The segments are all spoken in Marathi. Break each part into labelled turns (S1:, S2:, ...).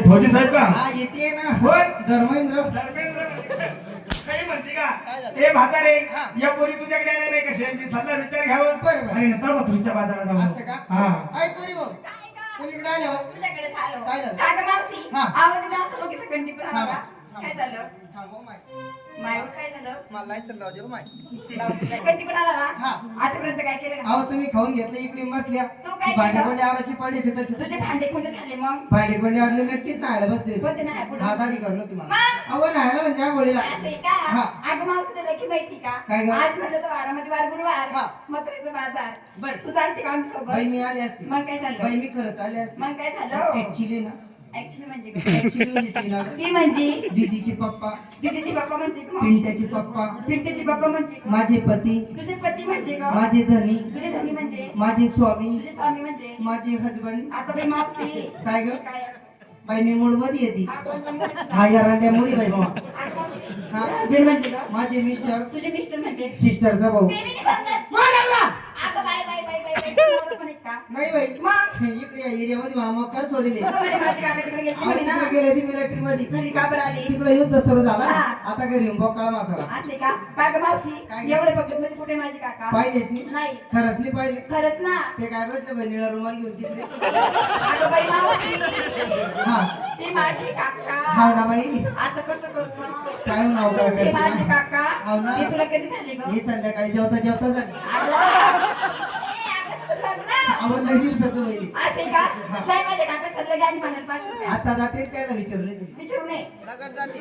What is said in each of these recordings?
S1: फौजी साहेब का?
S2: हा येते ना.
S1: कोण?
S2: धर्मेंद्र.
S1: काही म्हणते का? ए म्हातारे, या पोरी तुझ्याकडे आल्या नाही कशी यांची सल्ला विचार घ्यावं.
S2: बरं.
S1: आणि नंतर मथुरीच्या बाजारात जाऊ.
S2: असं का?
S1: हा.
S2: काय पोरी हो? कोणीकडे आल्या हो?
S3: तुझ्याकडे झालो.
S2: काय झालं?
S3: का ग मावशी?
S2: हा.
S3: आवाज दिला असता दोघीचा कंटी पण आला का? काय झालं?
S2: थांबव माय.
S3: मायवर काय झालं?
S2: मला लायसन लावू दे हो माय.
S3: कंटी पण आला ना?
S2: हा.
S3: आतापर्यंत काय केलं का?
S2: अहो तुम्ही खाऊन घेतलं इकडे बसल्या.
S3: तू काय
S2: भांडे
S3: केलं?
S2: कोंडे आवराची पडली ते तसे.
S3: तुझे भांडे कोणते झाले मग?
S2: भांडे कोंडे आवरले नक्कीच नाही बसले.
S3: कोणते नाही पुढे?
S2: हा दाढी काढून होती मला.
S3: मग?
S2: अहो नाही म्हणजे आंघोळीला.
S3: असं आहे का?
S2: हा.
S3: अगं मावशी तुला की माहिती का?
S2: काय गं?
S3: आज म्हणलं तर वारामध्ये वार गुरुवार.
S2: हा.
S3: मथुरेचा बाजार.
S2: बरं.
S3: तू चालते का आमच्यासोबत?
S2: बाई मी आली असते.
S3: मग काय झालं?
S2: बाई मी खरंच आली असते.
S3: मग काय झालं?
S2: ऍक्च्युली ना
S3: ऍक्च्युली म्हणजे काय?
S2: ऍक्च्युली म्हणजे ती ना
S3: ती म्हणजे
S2: दीदीचे पप्पा,
S3: दीदीची बाप्पा म्हणजे का मावशी?
S2: पिंट्याचे पप्पा,
S3: पिंट्याची बाप्पा म्हणजे का?
S2: माझे पती,
S3: तुझे पती म्हणजे का?
S2: माझे धनी,
S3: तुझे धनी म्हणजे?
S2: माझे स्वामी,
S3: तुझे स्वामी म्हणजे?
S2: माझे हजबंड.
S3: आता बाई मावशी
S2: काय ग
S3: काय
S2: बाई मी मूळ मध्ये येते.
S3: हा कोणता मुलगा?
S2: हा या रांड्या मुळी बाई मामा.
S3: आता मावशी.
S2: हा.
S3: हसबंड म्हणजे का?
S2: माझे मिस्टर,
S3: तुझे मिस्टर म्हणजे?
S2: सिस्टरचा भाऊ.
S3: ते मी नाही समजत. आता bye bye bye bye bye नवरा पण आहे का?
S2: नाही बाई
S3: मग?
S2: इकडे या एरियामध्ये मामा कर सोडले.
S3: बरोबर आहे, माझी काका तिकडे गेली म्हणे ना.
S2: तिकडे गेले ती मिलिटरी मध्ये.
S3: घरी का बरं आली?
S2: तिकडे युद्ध सुरू झाला.
S3: हा.
S2: आता घरी येऊन बोकाळा माथाला.
S3: असते का? का ग मावशी?
S2: काय?
S3: एवढे पब्लिक मध्ये कुठे माझे काका?
S2: पाहिलेच नाही
S3: नाही.
S2: खरंच नाही पाहिले.
S3: खरंच ना.
S2: ते काय बसले बाई निळा रुमाल घेऊन तिकडे.
S3: अगं बाई मावशी.
S2: हा
S3: ते माझे काका.
S2: हा ना बाई
S3: आता कसं करतो?
S2: काय नाव काय
S3: ते
S2: करते?
S3: माझे काका.
S2: हो ना.
S3: ते तुला कधी झाले ग?
S2: हे संध्याकाळी जेवता जेवता झाले. आपण लई दिवसाचं बाई.
S3: असे का? नाही माझे काका सल्ले घ्या आणि म्हणाल 5 रुपये.
S2: आता जाते काय विचारले तुम्ही
S3: विचारू नये.
S2: लगड जाते.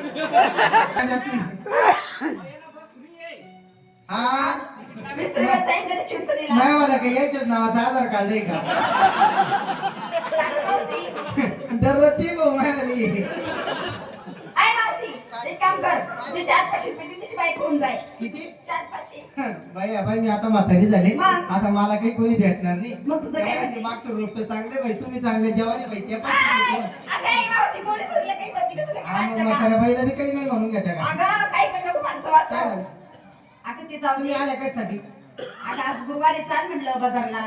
S2: हा
S3: 20 रुपयात जाईल का ते चिंचणीला?
S2: नाही मला काही यायच्याच नावाचं आधार कार्ड आहे का?
S3: काका मावशी.
S2: दररोजची भाऊ मागाली.
S3: आय मावशी, एक काम कर. ते 4-5 रुपये दे, तिची बाईक होऊन जाईल.
S2: किती
S3: 4-5.
S2: बाई बाई मी आता म्हातारी झाले.
S3: मग?
S2: आता मला काही कोणी भेटणार नाही.
S3: मग तुझं काय?
S2: त्यामुळे मागचं रोस्ट चांगले बाई तुम्ही चांगले जेवायला बाई ते पण
S3: आय,
S2: तुम्ही.
S3: अगं आई मावशी, पोलीस वरला काही करते का तुला काय
S2: हा, मग
S3: वाटतं का?
S2: म्हाताऱ्या बाईला बी काही नाही म्हणून घेता का?
S3: अगं, काही पण नको म्हणतो
S2: काय
S3: वाचव.
S2: झालं?
S3: आता ते जाऊ
S2: तुम्ही
S3: दे.
S2: आल्या कशासाठी?
S3: आता आज गुरुवारी चाल म्हणलं बाजारला.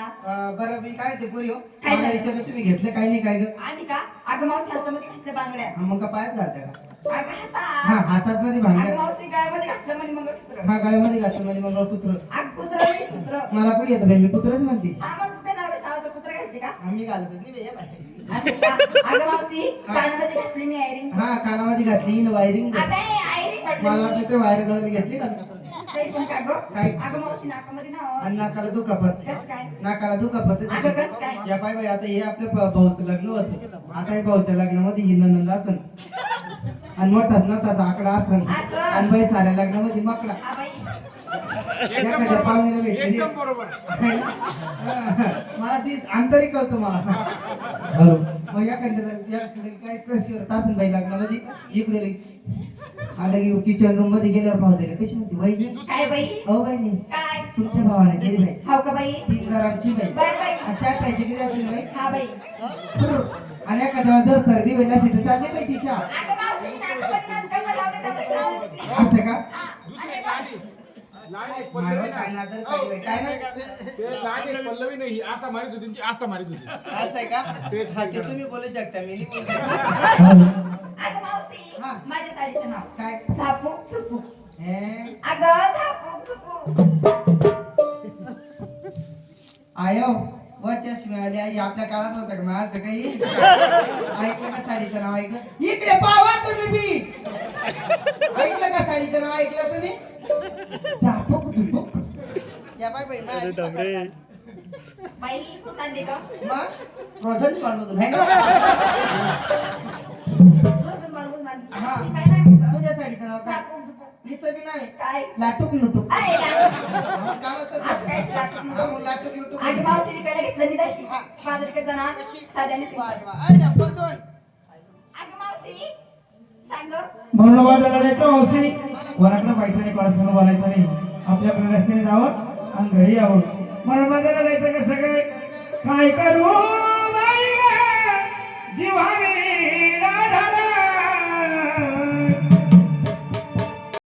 S2: बरं मी काय ते पुरी हो
S3: काय
S2: मला
S3: झालं?
S2: विचारलं तुम्ही घेतलं काही नाही काय ग?
S3: आम्ही का? अगं मावशी हातामध्ये घातल्या बांगड्या.
S2: हा, मग का पायात घालता का?
S3: अगं
S2: हा
S3: हातात.
S2: हातात मध्ये
S3: अगं
S2: भांड्या.
S3: मावशी गळ्यामध्ये घातलं म्हणे मंगळसूत्र.
S2: हा गळ्यामध्ये घातलं म्हणजे मंगळसूत्र.
S3: अगं कुत्रं नाही सूत्र.
S2: मला कुठे येतं बाई मी कुत्रच म्हणते.
S3: हा मग तुझ्या नावाचं कुत्रं घालते का?
S2: आम्ही घालतच नाही बाई या बाई.
S3: असं का? अगं मावशी, कानामध्ये घातली मी आयरिंग.
S2: हा कानामध्ये घातली न वायरिंग.
S3: आता हे आयरिंग
S2: मला
S3: म्हटलं मी.
S2: वाटलं ते वायर गळ्यात घेतली का?
S3: तरी पण का गं?
S2: काय?
S3: अगं मावशी नाकामध्ये ना
S2: आणि नाकाला दुखापत.
S3: कसं काय?
S2: नाकाला दुखापत.
S3: अगं कसं काय?
S2: या पाय बाई आता हे आपल्या भाऊचं लग्न होतं. आता हे भाऊच्या लग्नामध्ये ही नंद असन आणि मोठाच नताचा आकडा असन
S3: असं.
S2: आणि बाई साऱ्या लग्नामध्ये मकडा.
S3: हा बाई.
S2: एखाद्या पाहुण्याला भेटली
S4: एकदम बरोबर.
S2: मला ती आंतरिक कळतो मला. मग एखाद्याला काय प्रश्न तासून बाई लग्नामध्ये इकडे आलं की किचन रूम मध्ये गेल्यावर भाऊ दिले कशी म्हणते बाई
S3: काय बाई?
S2: हो बाई नाही
S3: काय?
S2: तुमच्या भावाने केली बाई
S3: हाव का बाई?
S2: 3 घरांची बाई
S3: बाय बाई.
S2: अच्छा खायची किती असेल बाई
S3: हा बाई.
S2: आणि एखाद्या जर सर्दी वेळेला असेल तर चालली बाई तिच्या.
S3: अगं मावशी, नाकामध्ये नंतर लावलेला प्रश्न आला.
S2: असं का
S3: आणि बघ.
S4: लहान एक
S2: माझ्या
S4: पल्लवी
S2: काय
S4: ना.
S2: नादर साडी बाई काय नाही
S4: ते लहान एक पल्लवी नाही, असा मारित होती ती असा मारित होती.
S2: असं आहे का ते तुम्ही बोलू शकता मी नाही बोलू शकता.
S3: अगं मावशी,
S2: हा.
S3: माझ्या साडीचं नाव
S2: काय
S3: झापूक चुपूक.
S2: हे
S3: अगं झापूक चुपूक.
S2: आयो व चष्मे आले आई आपल्या काळात होतं का मग असं काही ऐकलं का साडीचं नाव ऐकलं इकडे पावा तुम्ही बी ऐकलं का साडीचं नाव ऐकलं तुम्ही झापूक झुपूक या बाय बाई
S3: बाई कुठं आणली का?
S2: मग फ्रोझन पाळमधून आहे ना
S3: रोजून माणूस माणूस.
S2: हा.
S3: काय लागतं?
S2: तुझ्या साडीचं नाव काय
S3: झापूक झुपूक.
S2: हिचं बी नाही
S3: काय?
S2: लाटूक लुटूक
S3: आहे का?
S2: कामच
S3: असं काय
S2: तसं
S3: लाटूक लुटूक?
S2: हा, मग लाटूक लुटूक
S3: आधी मावशीने काय घेतलं मी दाखी. बाजारात जाणार
S2: कशी?
S3: साध्याने.
S2: वारे वा. अरे नंबर 2
S3: अगं मावशी, सांग गं.
S1: म्हणून वाजायला जायचं मावशी कोणाकडे पाहिजे नाही कोणासंग बोलायचं नाही आपल्या आपल्या रस्त्याने जावं आणि घरी यावं म्हणून वाजायला जायचं कसं काय काय करू बाई रे, जीवाने